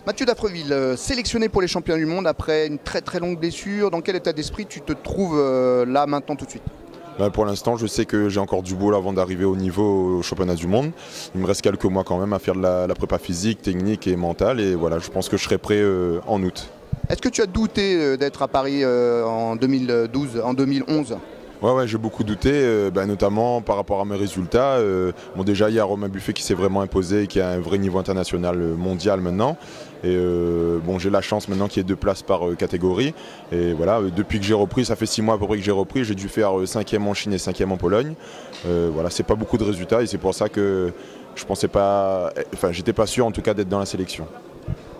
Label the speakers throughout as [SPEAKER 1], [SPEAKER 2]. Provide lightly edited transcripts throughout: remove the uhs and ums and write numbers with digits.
[SPEAKER 1] Mathieu Dafreville, sélectionné pour les championnats du monde après une très longue blessure. Dans quel état d'esprit tu te trouves là maintenant tout de suite?
[SPEAKER 2] Pour l'instant, je sais que j'ai encore du boulot avant d'arriver au niveau au championnat du monde. Il me reste quelques mois quand même à faire de la prépa physique, technique et mentale. Et voilà, je pense que je serai prêt en août.
[SPEAKER 1] Est-ce que tu as douté d'être à Paris en 2011?
[SPEAKER 2] Ouais, j'ai beaucoup douté, notamment par rapport à mes résultats. Bon, déjà, il y a Romain Buffet qui s'est vraiment imposé et qui a un vrai niveau international mondial maintenant. Et bon, j'ai la chance maintenant qu'il y ait 2 places par catégorie. Et voilà, depuis que j'ai repris, ça fait 6 mois à peu près que j'ai repris, j'ai dû faire 5e en Chine et 5e en Pologne. Voilà, c'est pas beaucoup de résultats et c'est pour ça que je pensais pas, enfin, j'étais pas sûr en tout cas d'être dans la sélection.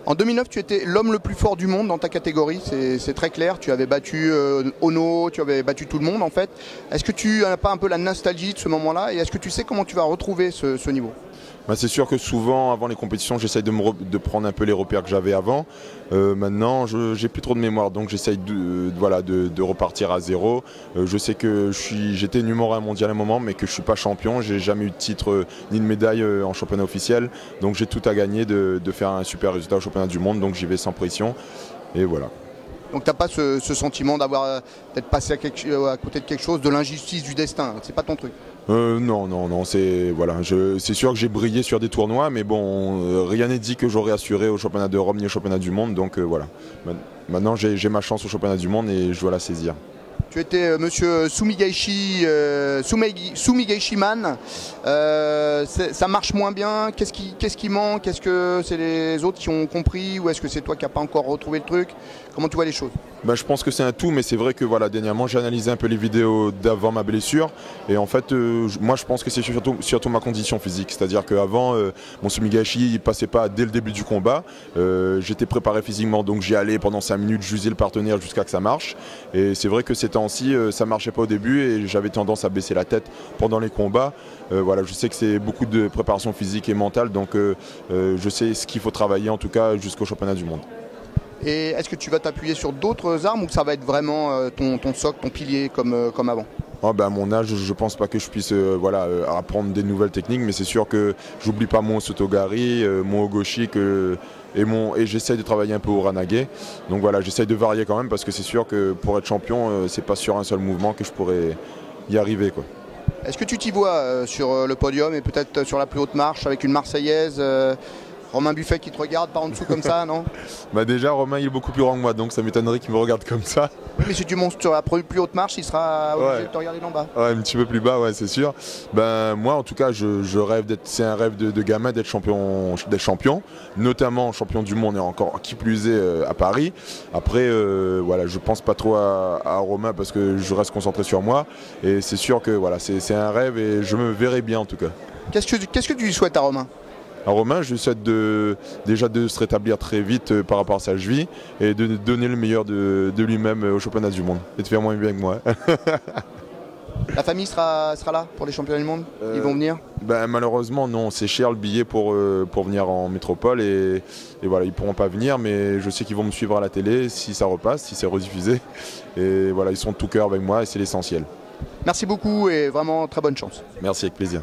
[SPEAKER 1] En 2009, tu étais l'homme le plus fort du monde dans ta catégorie, c'est très clair. Tu avais battu Ono, tu avais battu tout le monde en fait. Est-ce que tu n'as pas un peu la nostalgie de ce moment-là et est-ce que tu sais comment tu vas retrouver ce niveau?
[SPEAKER 2] C'est sûr que souvent, avant les compétitions, j'essaye de prendre un peu les repères que j'avais avant. Maintenant, j'ai plus trop de mémoire, donc j'essaye de repartir à zéro. Je sais que j'étais numéro 1 mondial à un moment, mais que je ne suis pas champion. J'ai jamais eu de titre ni de médaille en championnat officiel. Donc j'ai tout à gagner de faire un super résultat au championnat du monde, donc j'y vais sans pression. Et voilà.
[SPEAKER 1] Donc tu n'as pas ce sentiment d'être passé à côté de quelque chose, de l'injustice du destin, c'est pas ton truc?
[SPEAKER 2] Non, c'est sûr que j'ai brillé sur des tournois, mais bon, rien n'est dit que j'aurais assuré au championnat de Rome ni au championnat du monde, donc voilà. Maintenant j'ai ma chance au championnat du monde et je dois la saisir.
[SPEAKER 1] Tu étais monsieur Sumigaishi Man. Ça marche moins bien. Qu'est-ce qui manque? Est-ce que c'est les autres qui ont compris ou est-ce que c'est toi qui n'as pas encore retrouvé le truc? Comment tu vois les choses?
[SPEAKER 2] Je pense que c'est un tout, mais c'est vrai que voilà, dernièrement j'ai analysé un peu les vidéos d'avant ma blessure et en fait moi je pense que c'est surtout ma condition physique, c'est-à-dire qu'avant mon Sumigashi il passait pas dès le début du combat, j'étais préparé physiquement donc j'y allais pendant 5 minutes, j'usais le partenaire jusqu'à que ça marche et c'est vrai que ces temps-ci ça marchait pas au début et j'avais tendance à baisser la tête pendant les combats. Voilà, je sais que c'est beaucoup de préparation physique et mentale donc je sais ce qu'il faut travailler en tout cas jusqu'au championnat du monde.
[SPEAKER 1] Et est-ce que tu vas t'appuyer sur d'autres armes ou que ça va être vraiment ton socle, ton pilier comme avant?
[SPEAKER 2] À mon âge, je pense pas que je puisse apprendre des nouvelles techniques, mais c'est sûr que j'oublie pas mon Sotogari, mon Ogoshi et j'essaye de travailler un peu au Ranage. Donc voilà, j'essaye de varier quand même parce que c'est sûr que pour être champion, c'est pas sur un seul mouvement que je pourrais y arriver, quoi.
[SPEAKER 1] Est-ce que tu t'y vois sur le podium et peut-être sur la plus haute marche avec une Marseillaise? Romain Buffet qui te regarde par en dessous comme ça, non?
[SPEAKER 2] Déjà, Romain il est beaucoup plus grand que moi, donc ça m'étonnerait qu'il me regarde comme ça.
[SPEAKER 1] Oui, mais si tu montes sur la plus haute marche, il sera obligé de te regarder d'en bas.
[SPEAKER 2] Ouais, un petit peu plus bas, ouais, c'est sûr. Moi, en tout cas, je rêve c'est un rêve de gamin d'être champion, notamment champion du monde et encore qui plus est à Paris. Après, voilà, je pense pas trop à Romain parce que je reste concentré sur moi. Et c'est sûr que voilà, c'est un rêve et je me verrai bien en tout cas.
[SPEAKER 1] Qu'est-ce que tu lui souhaites à Romain?
[SPEAKER 2] À Romain, je lui souhaite déjà de se rétablir très vite par rapport à sa cheville et de donner le meilleur de lui-même au championnat du monde et de faire moins bien que moi.
[SPEAKER 1] La famille sera là pour les championnats du monde? Ils vont venir?
[SPEAKER 2] Malheureusement non, c'est cher le billet pour venir en métropole et voilà, ils ne pourront pas venir, mais je sais qu'ils vont me suivre à la télé si ça repasse, si c'est rediffusé. Et voilà, ils sont de tout cœur avec moi et c'est l'essentiel.
[SPEAKER 1] Merci beaucoup et vraiment très bonne chance.
[SPEAKER 2] Merci, avec plaisir.